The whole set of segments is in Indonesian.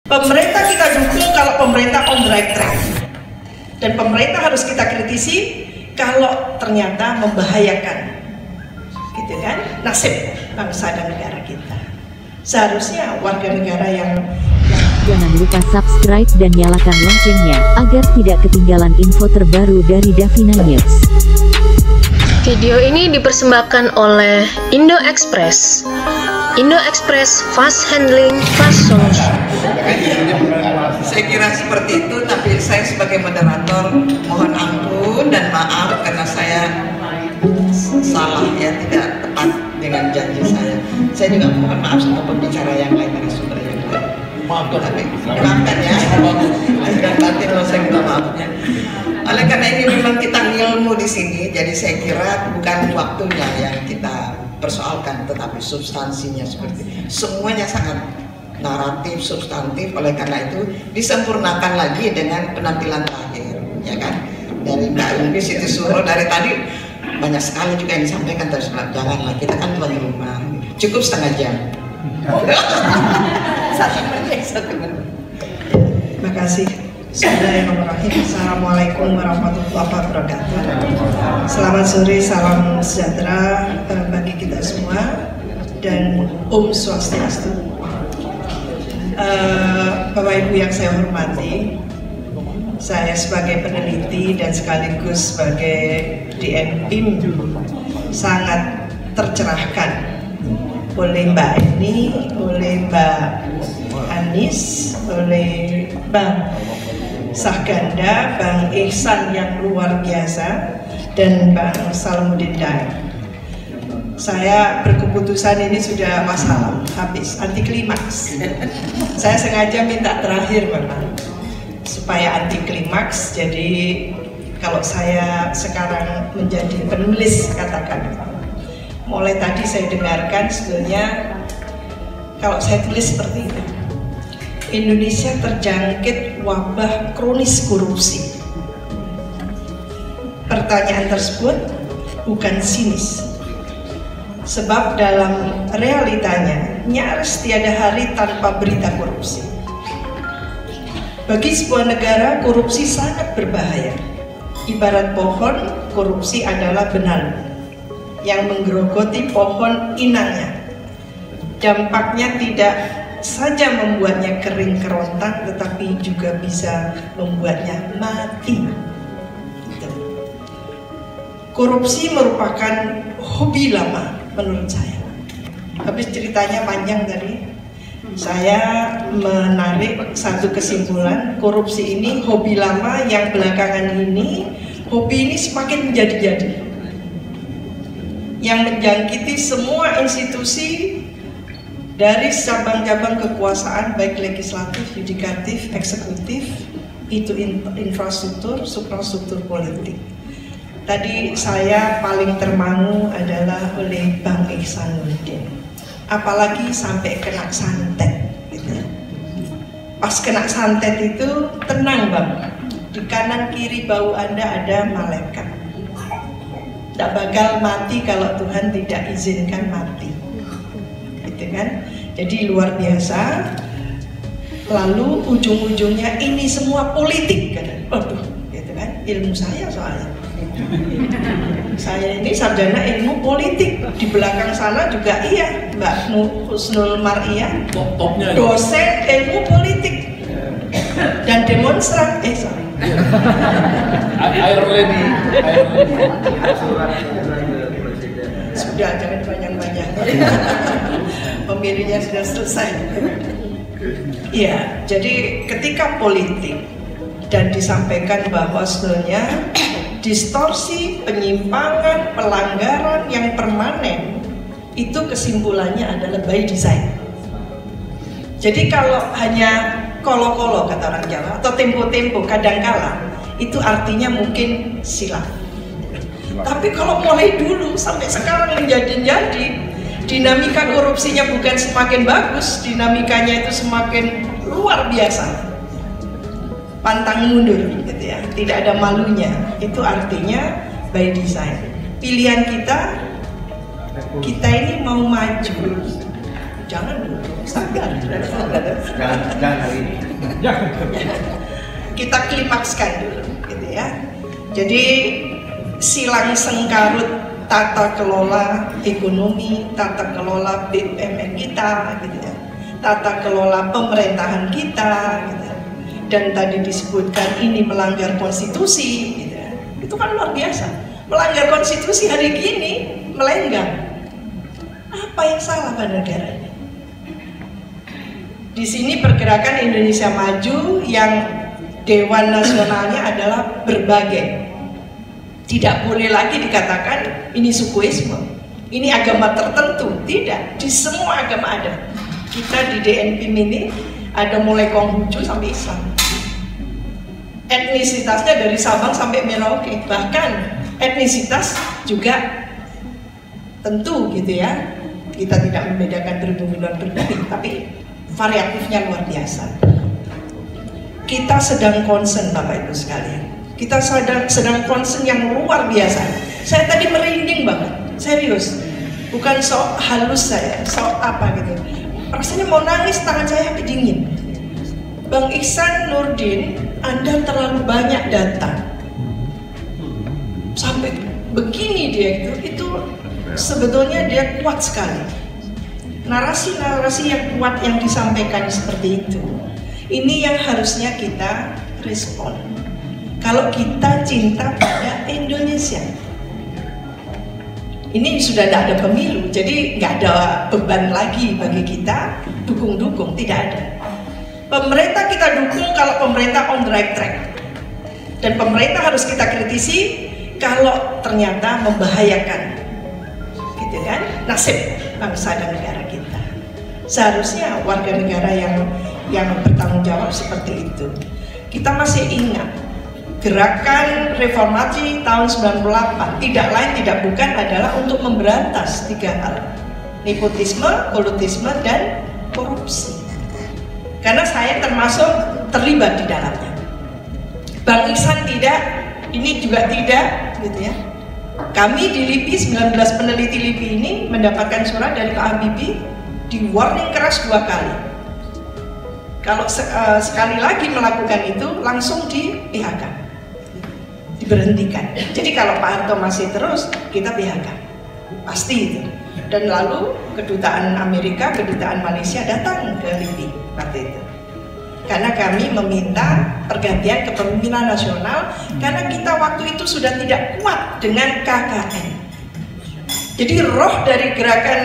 Pemerintah kita dukung kalau pemerintah on the right track, dan pemerintah harus kita kritisi kalau ternyata membahayakan, gitu kan, nasib bangsa dan negara kita. Seharusnya warga negara yang jangan lupa subscribe dan nyalakan loncengnya agar tidak ketinggalan info terbaru dari Davina News. Video ini dipersembahkan oleh Indo Express. Indo Express Fast Handling Fast Solution. Saya kira seperti itu, tapi saya sebagai moderator mohon ampun dan maaf karena saya salah ya, tidak tepat dengan janji saya. Saya juga mohon maaf sama pembicara yang lain, narasumber yang lain. Tapi maafkan ya, dan batin loh, saya minta maafnya. Oleh karena ini memang kita ilmu di sini, jadi saya kira bukan waktunya yang kita persoalkan, tetapi substansinya seperti semuanya sangat naratif, substantif. Oleh karena itu disempurnakan lagi dengan penampilan terakhir, ya kan, dari Mbak Yuni Siti Suro. Dari tadi banyak sekali juga yang disampaikan, terus janganlah, kita kan tuan rumah, cukup setengah jam. Satu menit. Terima kasih. Bismillahirrahmanirrahim. Assalamualaikum warahmatullahi wabarakatuh. Selamat sore, salam sejahtera bagi kita semua, dan Om Swastiastu. Bapak Ibu yang saya hormati, saya sebagai peneliti dan sekaligus sebagai DNPIM sangat tercerahkan oleh Mbak Eni, oleh Mbak Anis, oleh Bang Sahganda, Bang Ihsan yang luar biasa, dan Bang Salamuddin Daeng. Saya berkeputusan ini sudah masalah habis, anti klimaks. Saya sengaja minta terakhir memang supaya anti klimaks. Jadi kalau saya sekarang menjadi penulis, katakan mulai tadi saya dengarkan, sebenarnya kalau saya tulis seperti itu, Indonesia terjangkit wabah kronis korupsi. Pertanyaan tersebut bukan sinis, sebab dalam realitanya nyaris tiada hari tanpa berita korupsi. Bagi sebuah negara, korupsi sangat berbahaya. Ibarat pohon, korupsi adalah benalu yang menggerogoti pohon inangnya. Dampaknya tidak saja membuatnya kering kerontang, tetapi juga bisa membuatnya mati. Korupsi merupakan hobi lama menurut saya. Habis ceritanya panjang tadi, saya menarik satu kesimpulan, korupsi ini hobi lama yang belakangan ini, hobi ini semakin menjadi-jadi, yang menjangkiti semua institusi dari cabang-cabang kekuasaan, baik legislatif, yudikatif, eksekutif, itu infrastruktur, suprastruktur politik. Tadi saya paling termangu adalah oleh Bang Ihsanuddin, apalagi sampai kena santet gitu. Pas kena santet itu tenang Bang, di kanan kiri bau Anda ada malaikat. Tidak bakal mati kalau Tuhan tidak izinkan mati, gitu kan? Jadi luar biasa. Lalu ujung-ujungnya ini semua politik kan? Waduh, gitu kan? Ilmu saya soalnya. Saya ini sarjana ilmu politik. Di belakang sana juga iya, Mbak Husnul Maria, dosen ilmu politik dan demonstran. Air lady. Sudah, jangan banyak-banyak. Pemilihnya sudah selesai. Iya, jadi ketika politik dan disampaikan bahwa sebenarnya distorsi, penyimpangan, pelanggaran yang permanen, itu kesimpulannya adalah by design. Jadi kalau hanya kolo-kolo kata orang Jawa, atau tempo-tempo kadangkala, itu artinya mungkin silap. Tapi kalau mulai dulu sampai sekarang menjadi-jadi, dinamika korupsinya bukan semakin bagus, dinamikanya itu semakin luar biasa, pantang mundur gitu ya, tidak ada malunya. Itu artinya by design. Pilihan kita ini mau maju Jangan dulu, sabar. Jangan hari ini. Kita klimakskan dulu, gitu ya. Jadi silang sengkarut tata kelola ekonomi, tata kelola BUMN kita, gitu ya. Tata kelola pemerintahan kita, gitu ya. Dan tadi disebutkan ini melanggar konstitusi, gitu ya. Itu kan luar biasa. Melanggar konstitusi hari gini melenggang. Apa yang salah pada negara ini? Di sini pergerakan Indonesia Maju yang Dewan Nasionalnya adalah berbagai. Tidak boleh lagi dikatakan ini sukuisme, ini agama tertentu. Tidak, di semua agama ada. Kita di DNP ini ada mulai Konghucu sampai Islam. Etnisitasnya dari Sabang sampai Merauke. Bahkan etnisitas juga tentu gitu ya. Kita tidak membedakan pribumi, tapi variatifnya luar biasa. Kita sedang concern Bapak Ibu sekalian. Kita sedang concern yang luar biasa. Saya tadi merinding banget, serius. Bukan sok halus saya, sok apa gitu. Rasanya mau nangis, tangan saya dingin. Bang Ihsan Nurdin, Anda terlalu banyak data. Sampai begini dia itu sebetulnya dia kuat sekali. Narasi-narasi yang kuat yang disampaikan seperti itu. Ini yang harusnya kita respon. Kalau kita cinta pada Indonesia. Ini sudah tidak ada pemilu, jadi nggak ada beban lagi bagi kita dukung-dukung, tidak ada. Pemerintah kita dukung kalau pemerintah on the right track. Dan pemerintah harus kita kritisi kalau ternyata membahayakan, gitu kan, nasib bangsa dan negara kita. Seharusnya warga negara yang bertanggung jawab seperti itu. Kita masih ingat gerakan reformasi tahun 98 tidak lain tidak bukan adalah untuk memberantas 3 hal: nepotisme, kolutisme, dan korupsi. Karena saya termasuk terlibat di dalamnya. Bang Ihsan tidak, ini juga tidak, gitu ya. Kami di LIPI, 19 peneliti LIPI ini mendapatkan surat dari Pak Habibie, di warning keras 2 kali. Kalau sekali lagi melakukan itu langsung di PHK, diberhentikan. Jadi kalau Pak Harto masih terus, kita PHK, pasti itu. Dan lalu kedutaan Amerika, kedutaan Malaysia datang ke LIPI waktu itu. Karena kami meminta pergantian kepemimpinan nasional, karena kita waktu itu sudah tidak kuat dengan KKN. Jadi roh dari gerakan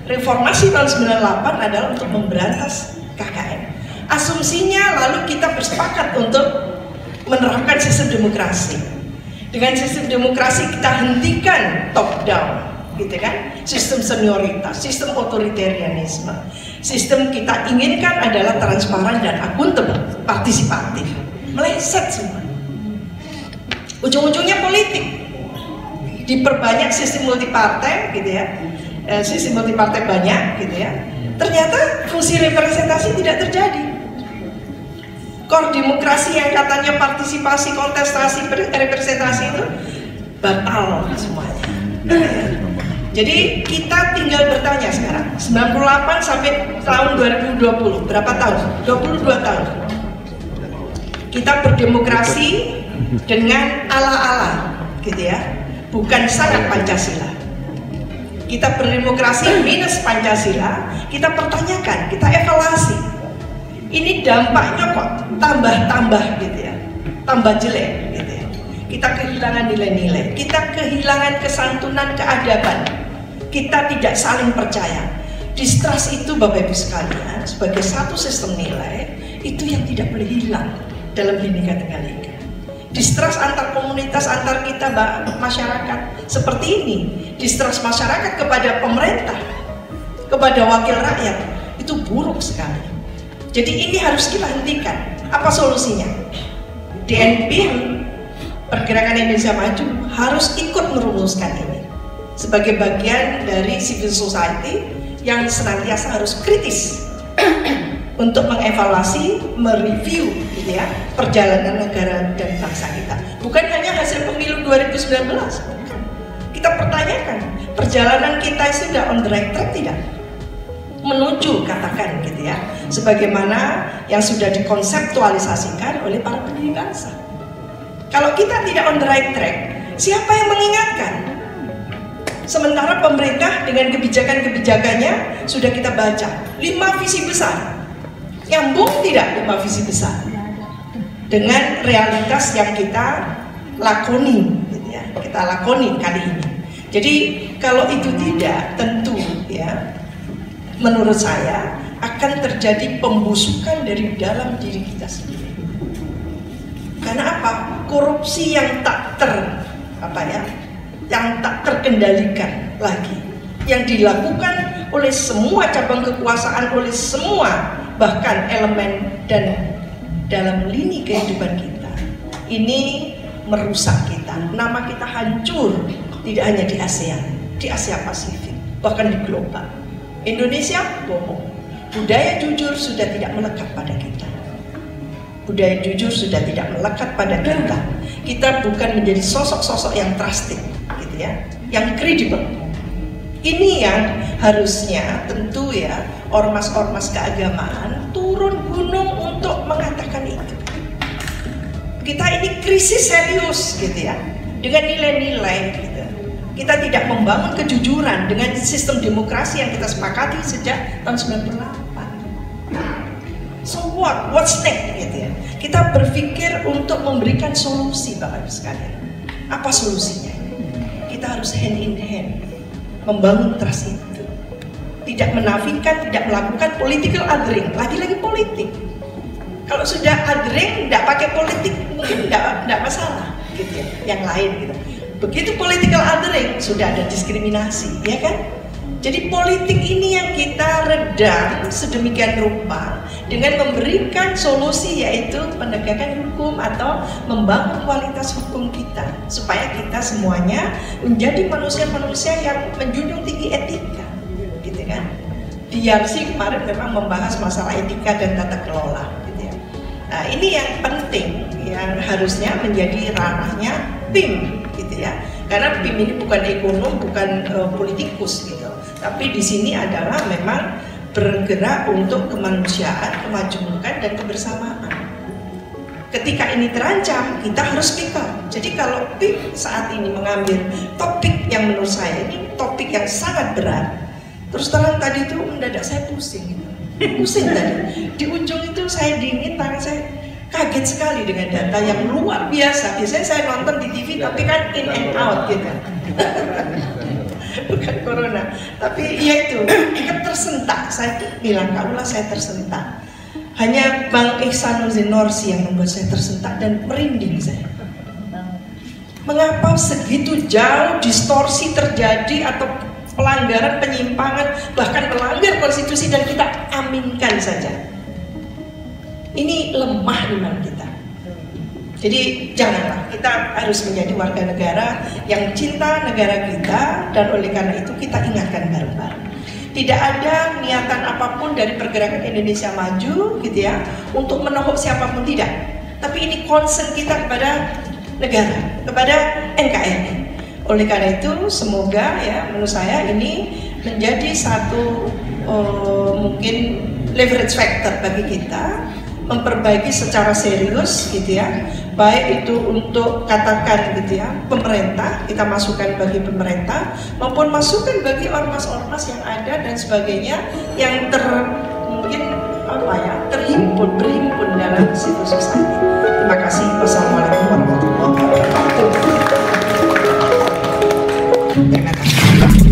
reformasi tahun 98 adalah untuk memberantas KKN. Asumsinya lalu kita bersepakat untuk menerapkan sistem demokrasi. Dengan sistem demokrasi kita hentikan top down, gitu kan? Sistem senioritas, sistem otoritarianisme. Sistem kita inginkan adalah transparan dan akuntabel, partisipatif. Meleset semua. Ujung-ujungnya politik. Diperbanyak sistem multipartai, gitu ya. Sistem multipartai banyak, gitu ya. Ternyata fungsi representasi tidak terjadi. Core demokrasi yang katanya partisipasi, kontestasi, representasi itu batal semuanya. Jadi kita tinggal bertanya sekarang, 98 sampai tahun 2020, berapa tahun? 22 tahun. Kita berdemokrasi dengan ala-ala, gitu ya, bukan sangat Pancasila. Kita berdemokrasi minus Pancasila, kita pertanyakan, kita evaluasi. Ini dampaknya kok tambah-tambah, gitu ya, tambah jelek, gitu ya. Kita kehilangan nilai-nilai, kita kehilangan kesantunan, keadaban. Kita tidak saling percaya. Distrust itu Bapak Ibu sekalian sebagai satu sistem nilai itu yang tidak boleh hilang dalam Bhinneka Tunggal Ika. Distrust antar komunitas, antar kita masyarakat seperti ini. Distrust masyarakat kepada pemerintah, kepada wakil rakyat itu buruk sekali. Jadi ini harus kita hentikan. Apa solusinya? DNP, Pergerakan Indonesia Maju, harus ikut merumuskan ini sebagai bagian dari civil society yang senantiasa harus kritis untuk mengevaluasi, mereview, gitu ya, perjalanan negara dan bangsa kita. Bukan hanya hasil pemilu 2019, bukan. Kita pertanyakan perjalanan kita sudah on the right track tidak? menuju, katakan gitu ya, sebagaimana yang sudah dikonseptualisasikan oleh para pendiri bangsa. Kalau kita tidak on the right track, siapa yang mengingatkan? Sementara pemerintah dengan kebijakan-kebijakannya sudah kita baca 5 visi besar. Nyambung tidak 5 visi besar dengan realitas yang kita lakoni gitu ya, kita lakoni kali ini. Jadi kalau itu tidak, tentu ya menurut saya akan terjadi pembusukan dari dalam diri kita sendiri. Karena apa? Korupsi yang tak terkendalikan lagi, yang dilakukan oleh semua cabang kekuasaan, oleh semua bahkan elemen dan dalam lini kehidupan kita, ini merusak kita. Nama kita hancur, tidak hanya di ASEAN, di Asia Pasifik, bahkan di global. Indonesia bohong. Budaya jujur sudah tidak melekat pada kita. Budaya jujur sudah tidak melekat pada kita. Kita bukan menjadi sosok-sosok yang trusted, gitu ya, yang kredibel. Ini yang harusnya tentu ya ormas-ormas keagamaan turun gunung untuk mengatakan itu. Kita ini krisis serius, gitu ya, dengan nilai-nilai. Gitu. Kita tidak membangun kejujuran dengan sistem demokrasi yang kita sepakati sejak tahun 98. So what? What's next? Gitu ya. Kita berpikir untuk memberikan solusi, Bapak Ibu sekalian. Apa solusinya? Kita harus hand in hand membangun trust itu. Tidak menafikan, tidak melakukan political othering. Lagi-lagi politik. Kalau sudah othering, tidak pakai politik, mungkin tidak masalah, gitu ya. Yang lain gitu. Begitu political othering, sudah ada diskriminasi, ya kan? Jadi politik ini yang kita redam sedemikian rupa dengan memberikan solusi, yaitu penegakan hukum atau membangun kualitas hukum kita supaya kita semuanya menjadi manusia-manusia yang menjunjung tinggi etika, gitu kan? DRC kemarin memang membahas masalah etika dan tata kelola, gitu ya. Nah, ini yang penting yang harusnya menjadi ranahnya PIM, gitu ya. Karena PIM ini bukan ekonom, bukan politikus, gitu. Tapi di sini adalah memang bergerak untuk kemanusiaan, kemajemukan dan kebersamaan. Ketika ini terancam, kita harus speak up. Jadi kalau PIM saat ini mengambil topik yang menurut saya ini topik yang sangat berat, terus terang tadi itu mendadak saya pusing, gitu. Pusing tadi. Di ujung itu saya dingin, tangan saya kaget sekali dengan data yang luar biasa. Biasanya saya nonton di TV, tapi kan in and out gitu. Bukan corona, tapi ya itu tersentak. Saya bilang, kaulah saya tersentak. Hanya Bang Ihsanuddin Nursi yang membuat saya tersentak dan merinding saya. Mengapa segitu jauh distorsi terjadi atau pelanggaran, penyimpangan, bahkan melanggar konstitusi dan kita aminkan saja. Ini lemah iman kita. Jadi janganlah, kita harus menjadi warga negara yang cinta negara kita, dan oleh karena itu kita ingatkan bareng-bareng. Tidak ada niatan apapun dari pergerakan Indonesia Maju, gitu ya, untuk menohok siapapun, tidak. Tapi ini concern kita kepada negara, kepada NKRI. Oleh karena itu semoga ya menurut saya ini menjadi satu mungkin leverage factor bagi kita memperbaiki secara serius, gitu ya, baik itu untuk katakan gitu ya pemerintah, kita masukkan bagi pemerintah maupun masukan bagi ormas-ormas yang ada dan sebagainya yang mungkin berhimpun dalam civil society. Terima kasih. Wassalamualaikum warahmatullahi wabarakatuh. Terima kasih.